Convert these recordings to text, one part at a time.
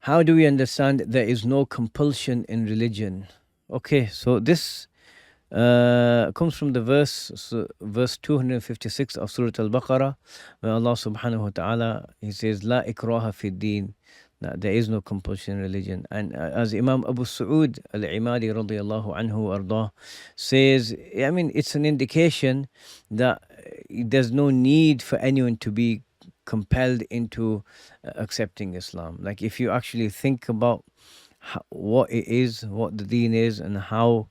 How do we understand there is no compulsion in religion? Okay, so this comes from the verse 256 of Surah Al-Baqarah, where Allah subhanahu wa ta'ala, He says, La ikraha fi din. There is no compulsion in religion. And as Imam Abu Sa'ud al-Imadi radiallahu anhu ardah says, I mean, it's an indication that there's no need for anyone to be compelled into accepting Islam. Like if you actually think about what it is, what the deen is, and how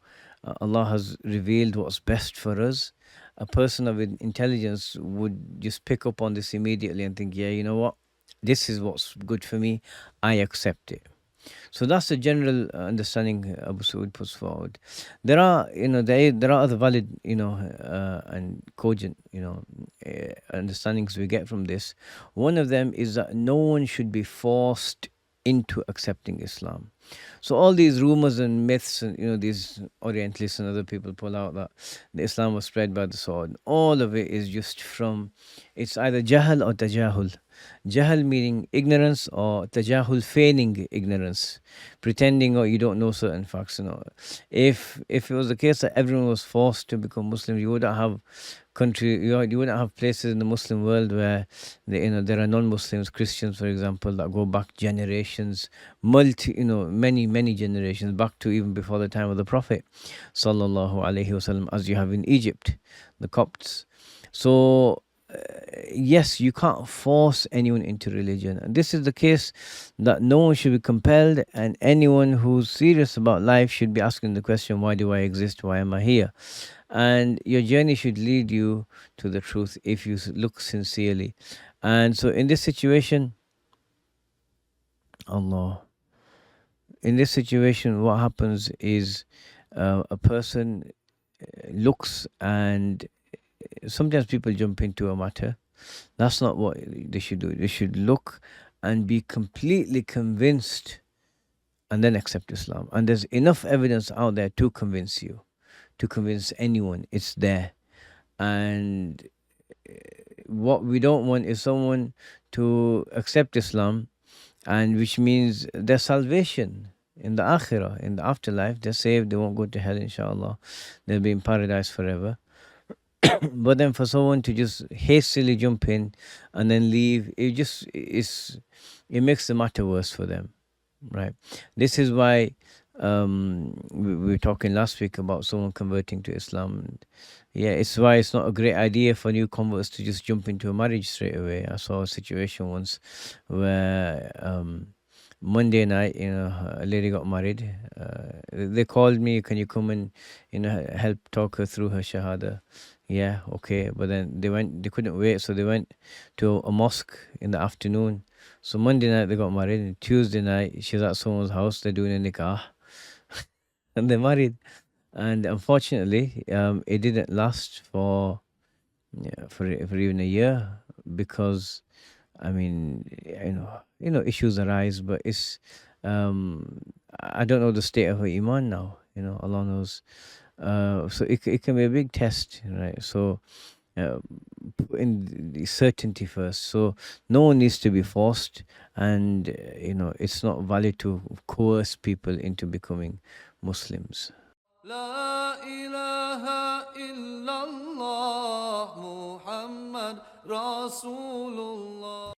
Allah has revealed what's best for us, a person of intelligence would just pick up on this immediately and think, yeah, you know what? This is what's good for me. I accept it. So that's the general understanding Abu Saud puts forward. There are, there are other valid, and cogent, understandings we get from this. One of them is that no one should be forced into accepting Islam. So all these rumors and myths, and these Orientalists and other people pull out that the Islam was spread by the sword. All of it is just from, it's either jahal or tajahul. Jahal meaning ignorance, or tajahul feigning ignorance, pretending or you don't know certain facts. If it was the case that everyone was forced to become Muslim, you wouldn't have you wouldn't have places in the Muslim world where there are non-Muslims, Christians, for example, that go back generations, many generations back to even before the time of the Prophet, sallallahu alaihi wasallam, as you have in Egypt, the Copts. So yes, you can't force anyone into religion. And this is the case that no one should be compelled, and anyone who's serious about life should be asking the question, why do I exist? Why am I here? And your journey should lead you to the truth if you look sincerely. And so in this situation, what happens is a person looks, and sometimes people jump into a matter. That's not what they should do. They should look and be completely convinced and then accept Islam. And there's enough evidence out there to convince you, to convince anyone. It's there. And what we don't want is someone to accept Islam, and which means their salvation in the akhirah, in the afterlife, they're saved, they won't go to hell, inshallah. They'll be in paradise forever. But then for someone to just hastily jump in and then leave, it makes the matter worse for them, right? This is why we were talking last week about someone converting to Islam. Yeah, it's why it's not a great idea for new converts to just jump into a marriage straight away. I saw a situation once where Monday night, a lady got married. They called me, can you come and help talk her through her shahada? Yeah, okay. But then they couldn't wait, so they went to a mosque in the afternoon. So Monday night they got married, and Tuesday night she's at someone's house, they're doing a nikah, and they're married. And unfortunately, it didn't last for even a year, because I mean, issues arise, but it's I don't know the state of her iman now. Allah knows. So it can be a big test, right? So put in the certainty first. So no one needs to be forced, and it's not valid to coerce people into becoming Muslims. لا إله إلا الله محمد رسول الله